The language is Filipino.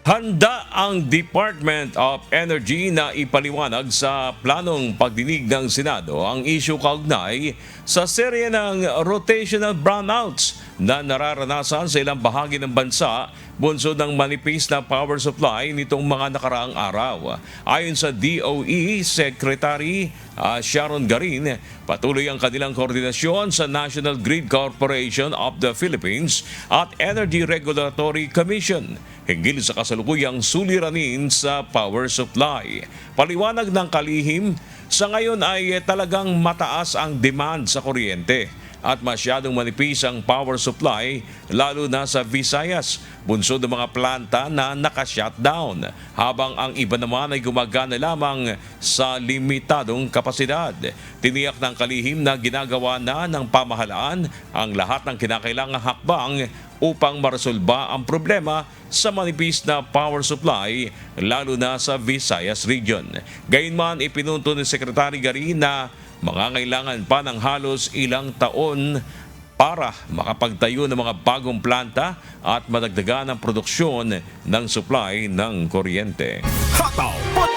Handa ang Department of Energy na ipaliwanag sa planong pagdinig ng Senado ang isyu kaugnay sa serye ng rotational brownouts na nararanasan sa ilang bahagi ng bansa bunsod ng manipis na power supply nitong mga nakaraang araw. Ayon sa DOE Secretary Sharon Garin, patuloy ang kanilang koordinasyon sa National Grid Corporation of the Philippines at Energy Regulatory Commission hinggil sa kasalukuyang suliranin sa power supply. Paliwanag ng kalihim, sa ngayon ay talagang mataas ang demand sa kuryente at masyadong manipis ang power supply lalo na sa Visayas, bunsod ng mga planta na naka-shutdown, habang ang iba naman ay gumagana lamang sa limitadong kapasidad. Tiniyak ng kalihim na ginagawa na ng pamahalaan ang lahat ng kinakailangang hakbang upang maresolba ang problema sa manipis na power supply lalo na sa Visayas region. Gayunman, ipinunto ni Secretary Garin na mangangailangan pa ng halos ilang taon para makapagtayo ng mga bagong planta at madagdagan ang produksyon ng supply ng kuryente. Hataw!